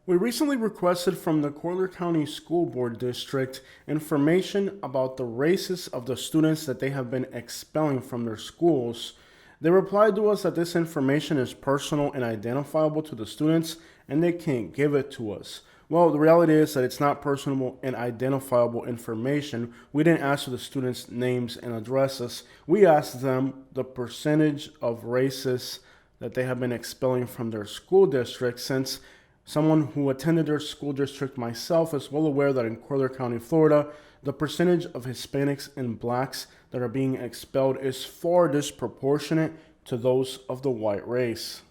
We recently requested from the COLLIER County School Board District information about the races of the students that they have been expelling from their schools. They replied to us that this information is personal and identifiable to the students and they can't give it to us. Well, the reality is that it's not personal and identifiable information. We didn't ask for the students' names and addresses. We asked them the percentage of races that they have been expelling from their school district. Since someone who attended their school district myself is well aware that in COLLIER County, Florida, the percentage of Hispanics and blacks that are being expelled is far disproportionate to those of the white race.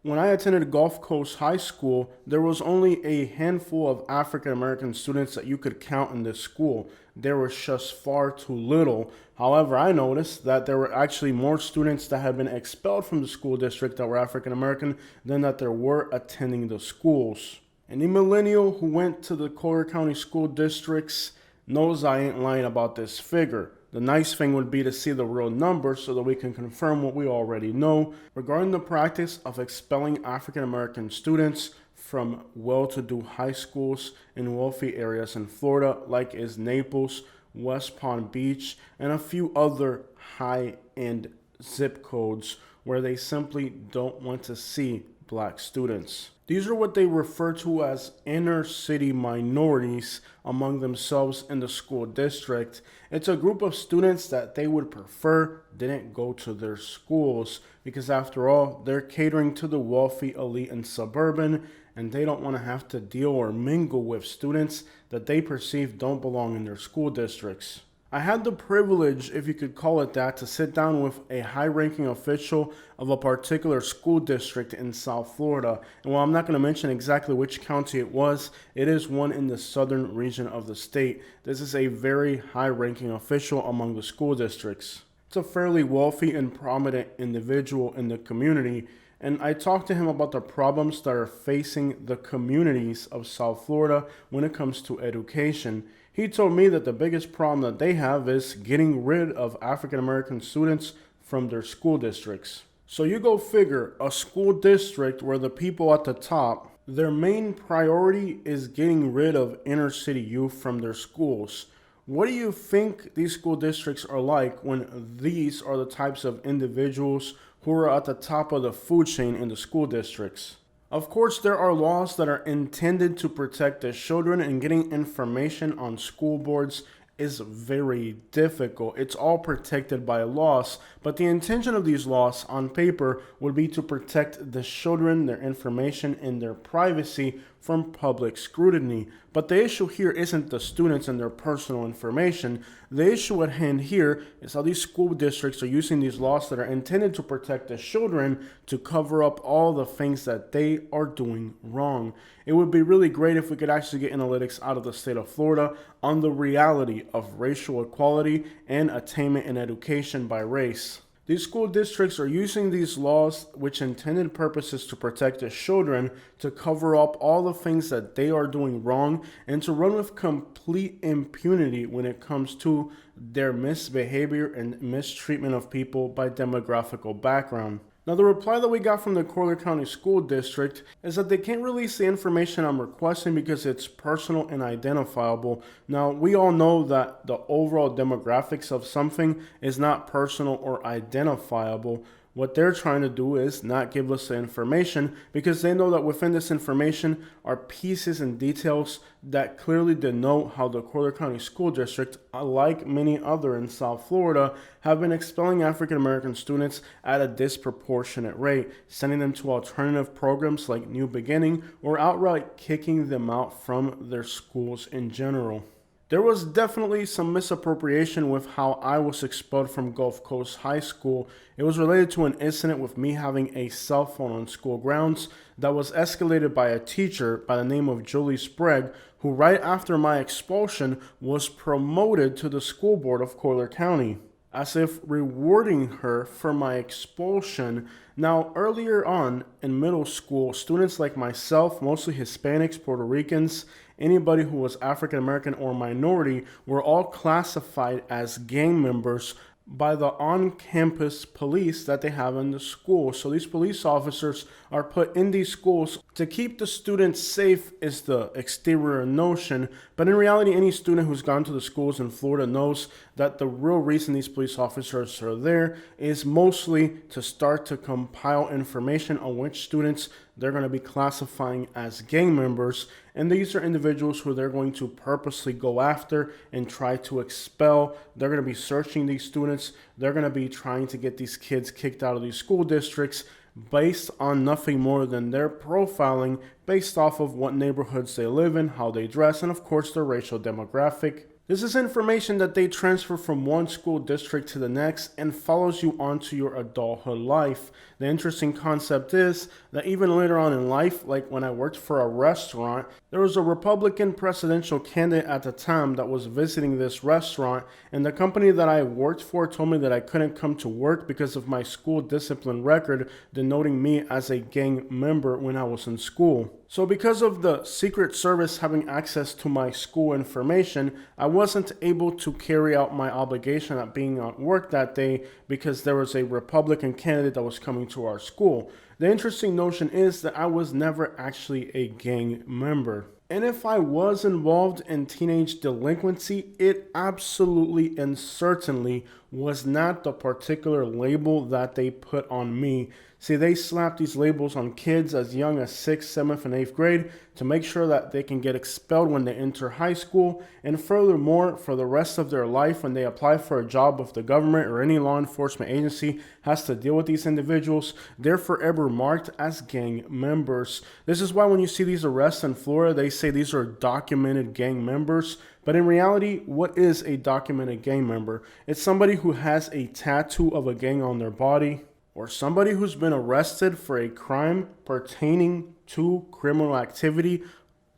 When I attended Gulf Coast High School, there was only a handful of African American students that you could count in this school. There was just far too little. However, I noticed that there were actually more students that had been expelled from the school district that were African American than that there were attending the schools. Any millennial who went to the COLLIER County school districts knows I ain't lying about this figure. The nice thing would be to see the real number so that we can confirm what we already know regarding the practice of expelling African American students from well-to-do high schools in wealthy areas in Florida, like is Naples, West Palm Beach, and a few other high-end zip codes where they simply don't want to see black students. These are what they refer to as inner city minorities among themselves in the school district. It's a group of students that they would prefer didn't go to their schools because after all, they're catering to the wealthy elite and suburban, and they don't want to have to deal or mingle with students that they perceive don't belong in their school districts. I had the privilege, if you could call it that, to sit down with a high-ranking official of a particular school district in South Florida. And while I'm not going to mention exactly which county it is one in the southern region of the state. This is a very high-ranking official among the school districts. It's a fairly wealthy and prominent individual in the community, and I talked to him about the problems that are facing the communities of South Florida when it comes to education. He told me that the biggest problem that they have is getting rid of African American students from their school districts. So you go figure, a school district where the people at the top, their main priority is getting rid of inner city youth from their schools. What do you think these school districts are like when these are the types of individuals who are at the top of the food chain in the school districts? Of course, there are laws that are intended to protect the children, and getting information on school boards is very difficult. It's all protected by laws, but the intention of these laws on paper would be to protect the children, their information, and their privacy from public scrutiny. But the issue here isn't the students and their personal information. The issue at hand here is how these school districts are using these laws that are intended to protect the children to cover up all the things that they are doing wrong. It would be really great if we could actually get analytics out of the state of Florida on the reality of racial equality and attainment in education by race. These school districts are using these laws, which intended purposes to protect the children, to cover up all the things that they are doing wrong and to run with complete impunity when it comes to their misbehavior and mistreatment of people by demographical background. Now, the reply that we got from the COLLIER County School District is that they can't release the information I'm requesting because it's personal and identifiable. Now, we all know that the overall demographics of something is not personal or identifiable. What they're trying to do is not give us the information because they know that within this information are pieces and details that clearly denote how the COLLIER County School District, like many other in South Florida, have been expelling African American students at a disproportionate rate, sending them to alternative programs like New Beginning or outright kicking them out from their schools in general. There was definitely some misappropriation with how I was expelled from Gulf Coast High School. It was related to an incident with me having a cell phone on school grounds that was escalated by a teacher by the name of Julie Sprague, who right after my expulsion was promoted to the school board of COLLIER County, as if rewarding her for my expulsion. Now, earlier on in middle school, students like myself, mostly Hispanics, Puerto Ricans, anybody who was African American or minority, were all classified as gang members by the on-campus police that they have in the school. So these police officers are put in these schools to keep the students safe is the exterior notion. But in reality, any student who's gone to the schools in Florida knows that the real reason these police officers are there is mostly to start to compile information on which students they're going to be classifying as gang members. And these are individuals who they're going to purposely go after and try to expel. They're going to be searching these students. They're going to be trying to get these kids kicked out of these school districts based on nothing more than their profiling based off of what neighborhoods they live in, how they dress, and of course their racial demographic. This is information that they transfer from one school district to the next and follows you onto your adulthood life. The interesting concept is that even later on in life, like when I worked for a restaurant, there was a Republican presidential candidate at the time that was visiting this restaurant, and the company that I worked for told me that I couldn't come to work because of my school discipline record, denoting me as a gang member when I was in school. So because of the Secret Service having access to my school information, I wasn't able to carry out my obligation at being at work that day because there was a Republican candidate that was coming to our school. The interesting notion is that I was never actually a gang member. And if I was involved in teenage delinquency, it absolutely and certainly was not the particular label that they put on me. See, they slap these labels on kids as young as 6th, 7th, and 8th grade to make sure that they can get expelled when they enter high school. And furthermore, for the rest of their life, when they apply for a job with the government or any law enforcement agency has to deal with these individuals, they're forever marked as gang members. This is why when you see these arrests in Florida, they say these are documented gang members. But in reality, what is a documented gang member? It's somebody who has a tattoo of a gang on their body, or somebody who's been arrested for a crime pertaining to criminal activity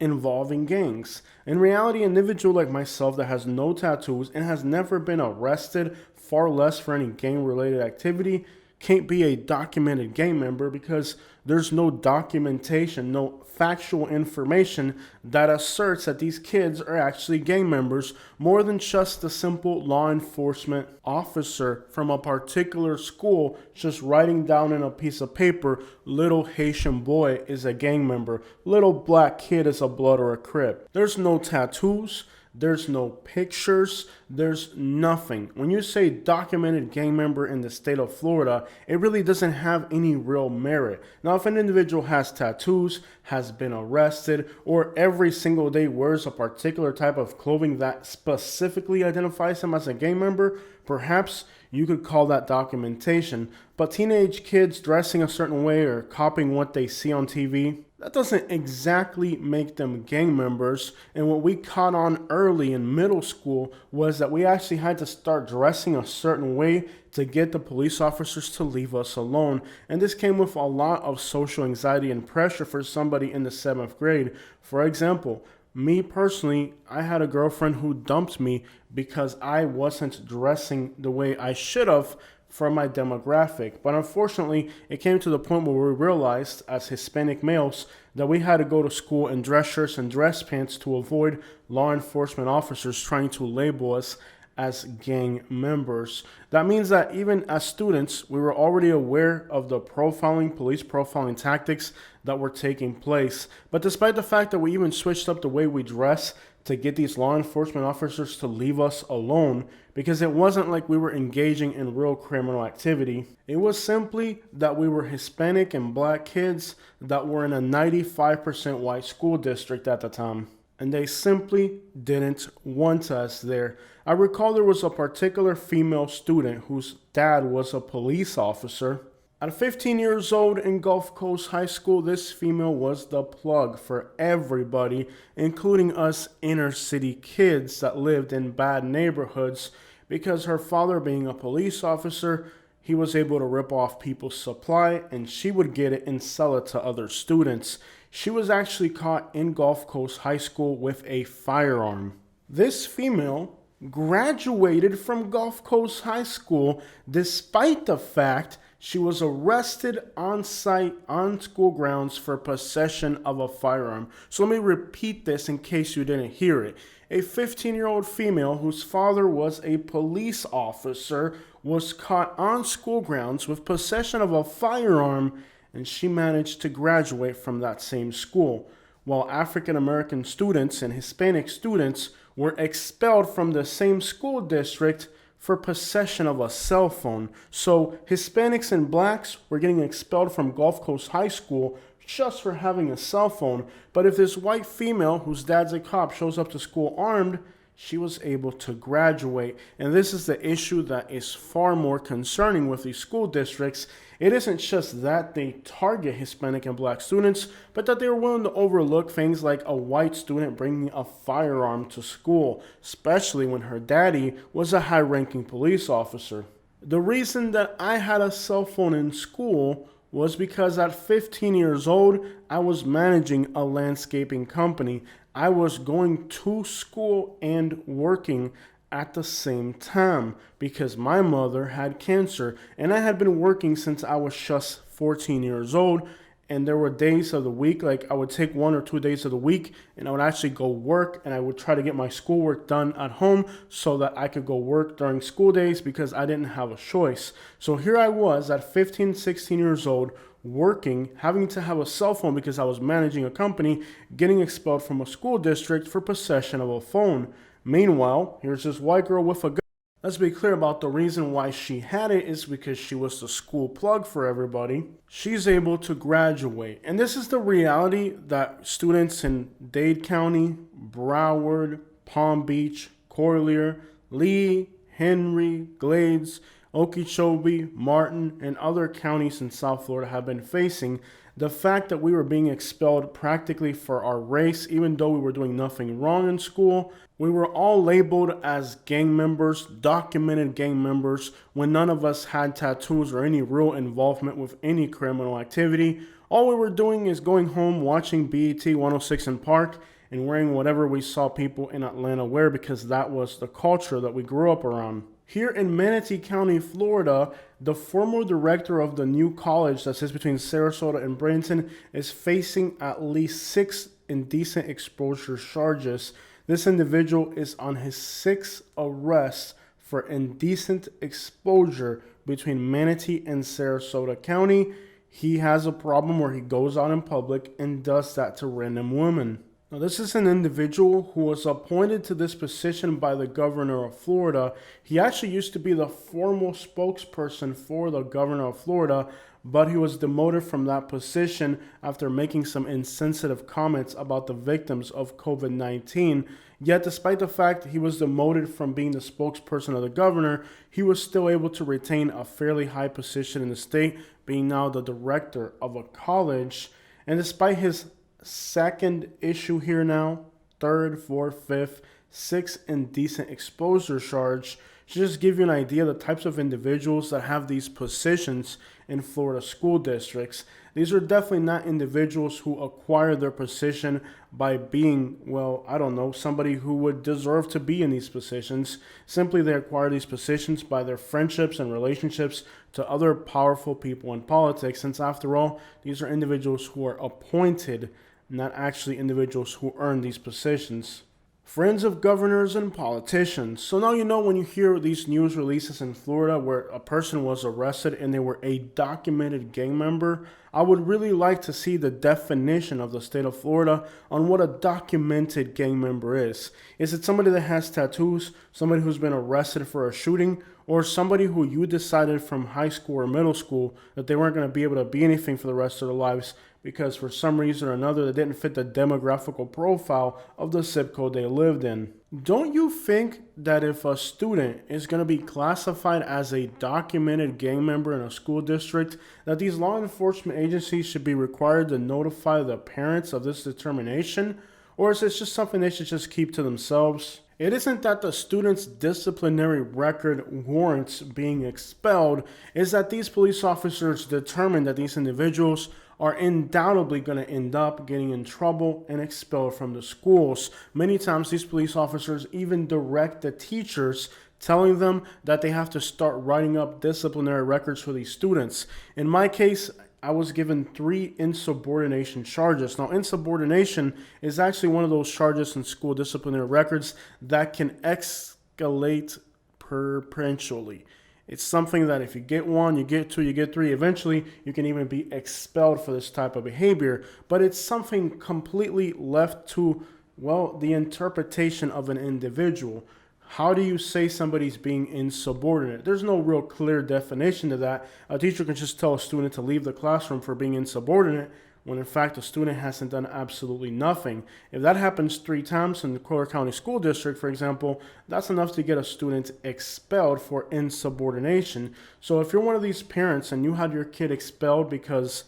involving gangs. In reality, an individual like myself that has no tattoos and has never been arrested, far less for any gang-related activity, can't be a documented gang member because there's no documentation, no factual information that asserts that these kids are actually gang members, more than just a simple law enforcement officer from a particular school just writing down in a piece of paper, little Haitian boy is a gang member, little black kid is a blood or a crip. There's no tattoos. There's no pictures. There's nothing. When you say documented gang member in the state of Florida, it really doesn't have any real merit. Now, if an individual has tattoos, has been arrested, or every single day wears a particular type of clothing that specifically identifies him as a gang member, perhaps you could call that documentation. But teenage kids dressing a certain way or copying what they see on TV, that doesn't exactly make them gang members. And what we caught on early in middle school was that we actually had to start dressing a certain way to get the police officers to leave us alone. And this came with a lot of social anxiety and pressure for somebody in the 7th grade. For example, me personally, I had a girlfriend who dumped me because I wasn't dressing the way I should have for my demographic. But unfortunately, it came to the point where we realized as Hispanic males that we had to go to school in dress shirts and dress pants to avoid law enforcement officers trying to label us as gang members. That means that even as students, we were already aware of the police profiling tactics that were taking place. But despite the fact that we even switched up the way we dress to get these law enforcement officers to leave us alone, because it wasn't like we were engaging in real criminal activity. It was simply that we were Hispanic and black kids that were in a 95% white school district at the time. And they simply didn't want us there. I recall there was a particular female student whose dad was a police officer. At 15 years old in Gulf Coast High School, this female was the plug for everybody, including us inner city kids that lived in bad neighborhoods, because her father being a police officer, he was able to rip off people's supply and she would get it and sell it to other students. She was actually caught in Gulf Coast High School with a firearm. This female graduated from Gulf Coast High School despite the fact she was arrested on site on school grounds for possession of a firearm. So let me repeat this in case you didn't hear it. A 15-year-old female whose father was a police officer was caught on school grounds with possession of a firearm, and she managed to graduate from that same school, while African American students and Hispanic students were expelled from the same school district for possession of a cell phone. So Hispanics and blacks were getting expelled from Gulf Coast High School just for having a cell phone. But if this white female whose dad's a cop shows up to school armed, she was able to graduate. And this is the issue that is far more concerning with these school districts. It isn't just that they target Hispanic and black students, but that they are willing to overlook things like a white student bringing a firearm to school, especially when her daddy was a high-ranking police officer. The reason that I had a cell phone in school was because at 15 years old, I was managing a landscaping company. I was going to school and working at the same time because my mother had cancer, and I had been working since I was just 14 years old. And there were days of the week, like I would take 1 or 2 days of the week and I would actually go work, and I would try to get my schoolwork done at home so that I could go work during school days because I didn't have a choice. So here I was at 15, 16 years old, working, having to have a cell phone because I was managing a company, getting expelled from a school district for possession of a phone. Meanwhile, here's this white girl with a gun. Let's be clear about the reason why she had it is because she was the school plug for everybody. She's able to graduate. And this is the reality that students in Dade County, Broward, Palm Beach, Collier, Lee, Henry, Glades, Okeechobee, Martin, and other counties in South Florida have been facing. The fact that we were being expelled practically for our race, even though we were doing nothing wrong in school. We were all labeled as gang members, documented gang members, when none of us had tattoos or any real involvement with any criminal activity. All we were doing is going home, watching BET 106 in Park, and wearing whatever we saw people in Atlanta wear because that was the culture that we grew up around. Here in Manatee County, Florida, the former director of the new college that sits between Sarasota and Bradenton is facing at least 6 indecent exposure charges. This individual is on his 6th arrest for indecent exposure between Manatee and Sarasota County. He has a problem where he goes out in public and does that to random women. Now, this is an individual who was appointed to this position by the governor of Florida. He actually used to be the formal spokesperson for the governor of Florida, but he was demoted from that position after making some insensitive comments about the victims of COVID-19. Yet, despite the fact he was demoted from being the spokesperson of the governor, he was still able to retain a fairly high position in the state, being now the director of a college. And despite his second issue here now, 3rd, 4th, 5th, 6th indecent exposure charge, to just give you an idea of the types of individuals that have these positions in Florida school districts. These are definitely not individuals who acquire their position by being, well, I don't know, somebody who would deserve to be in these positions. Simply they acquire these positions by their friendships and relationships to other powerful people in politics, since after all, these are individuals who are appointed, not actually individuals who earn these positions. Friends of governors and politicians. So now you know when you hear these news releases in Florida where a person was arrested and they were a documented gang member, I would really like to see the definition of the state of Florida on what a documented gang member is. Is it somebody that has tattoos, somebody who's been arrested for a shooting, or somebody who you decided from high school or middle school that they weren't going to be able to be anything for the rest of their lives because for some reason or another they didn't fit the demographical profile of the zip code they lived in? Don't you think that if a student is going to be classified as a documented gang member in a school district, that these law enforcement agencies should be required to notify the parents of this determination? Or is this just something they should just keep to themselves? It isn't that the student's disciplinary record warrants being expelled, it's that these police officers determine that these individuals are undoubtedly going to end up getting in trouble and expelled from the schools. Many times these police officers even direct the teachers, telling them that they have to start writing up disciplinary records for these students. In my case, I was given 3 insubordination charges. Now, insubordination is actually one of those charges in school disciplinary records that can escalate perpetually. It's something that if you get one, you get two, you get three, eventually you can even be expelled for this type of behavior. But it's something completely left to, well, the interpretation of an individual. How do you say somebody's being insubordinate? There's no real clear definition to that. A teacher can just tell a student to leave the classroom for being insubordinate, when in fact the student hasn't done absolutely nothing. If that happens 3 times in the COLLIER County School District, for example, that's enough to get a student expelled for insubordination. So if you're one of these parents and you had your kid expelled because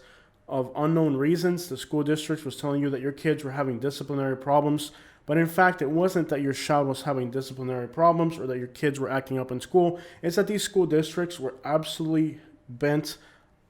of unknown reasons, the school district was telling you that your kids were having disciplinary problems, but in fact, it wasn't that your child was having disciplinary problems or that your kids were acting up in school. It's that these school districts were absolutely bent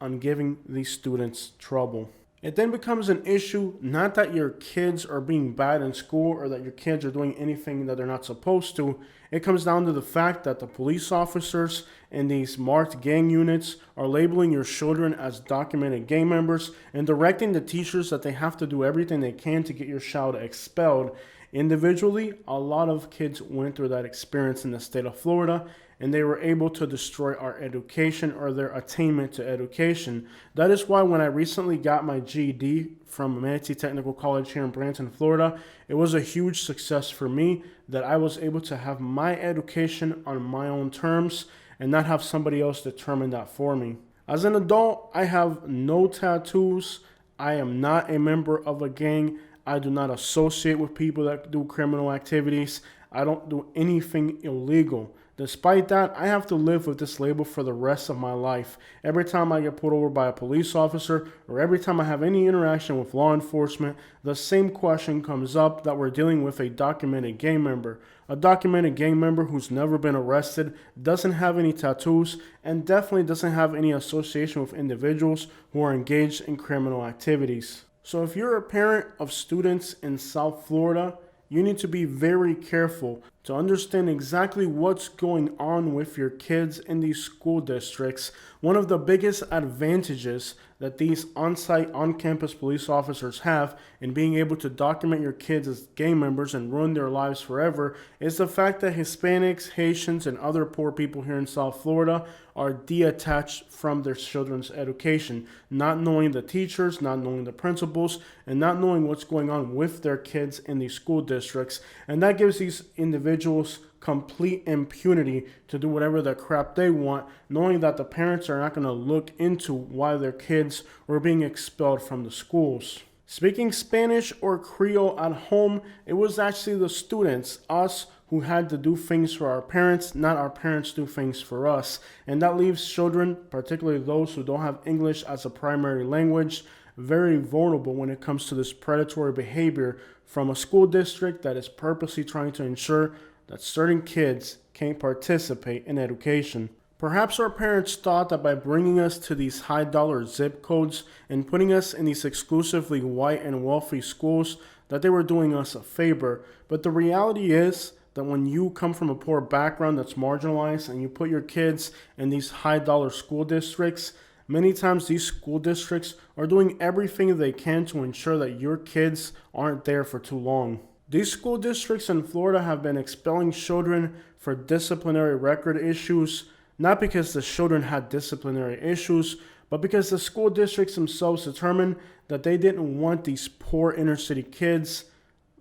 on giving these students trouble. It then becomes an issue, not that your kids are being bad in school or that your kids are doing anything that they're not supposed to. It comes down to the fact that the police officers in these marked gang units are labeling your children as documented gang members and directing the teachers that they have to do everything they can to get your child expelled. Individually, a lot of kids went through that experience in the state of Florida, and they were able to destroy our education or their attainment to education. That is why when I recently got my GED from Manatee Technical College here in Branson, Florida, it was a huge success for me that I was able to have my education on my own terms and not have somebody else determine that for me. As an adult, I have no tattoos. I am not a member of a gang. I do not associate with people that do criminal activities. I don't do anything illegal. Despite that, I have to live with this label for the rest of my life. Every time I get pulled over by a police officer or every time I have any interaction with law enforcement, the same question comes up that we're dealing with a documented gang member. A documented gang member who's never been arrested, doesn't have any tattoos, and definitely doesn't have any association with individuals who are engaged in criminal activities. So if you're a parent of students in South Florida, you need to be very careful to understand exactly what's going on with your kids in these school districts. One of the biggest advantages that these on-site, on-campus police officers have in being able to document your kids as gang members and ruin their lives forever is the fact that Hispanics, Haitians, and other poor people here in South Florida are detached from their children's education, not knowing the teachers, not knowing the principals, and not knowing what's going on with their kids in these school districts. And that gives these individuals complete impunity to do whatever the crap they want, knowing that the parents are not going to look into why their kids were being expelled from the schools. Speaking Spanish or Creole at home, it was actually the students, us, who had to do things for our parents, not our parents do things for us. And that leaves children, particularly those who don't have English as a primary language, very vulnerable when it comes to this predatory behavior from a school district that is purposely trying to ensure that certain kids can't participate in education. Perhaps our parents thought that by bringing us to these high-dollar zip codes and putting us in these exclusively white and wealthy schools, that they were doing us a favor. But the reality is that when you come from a poor background that's marginalized and you put your kids in these high-dollar school districts, many times these school districts are doing everything they can to ensure that your kids aren't there for too long. These school districts in Florida have been expelling children for disciplinary record issues, not because the children had disciplinary issues, but because the school districts themselves determined that they didn't want these poor inner city kids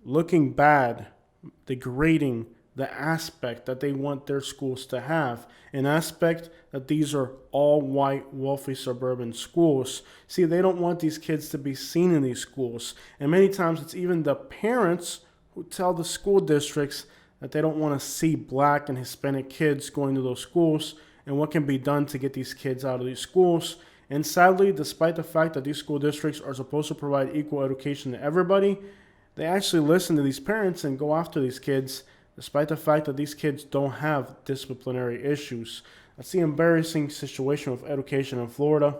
looking bad, degrading the aspect that they want their schools to have, an aspect that these are all white, wealthy suburban schools. See, they don't want these kids to be seen in these schools. And many times it's even the parents who tell the school districts that they don't want to see black and Hispanic kids going to those schools and what can be done to get these kids out of these schools. And sadly, despite the fact that these school districts are supposed to provide equal education to everybody, they actually listen to these parents and go after these kids, despite the fact that these kids don't have disciplinary issues. That's the embarrassing situation with education in Florida.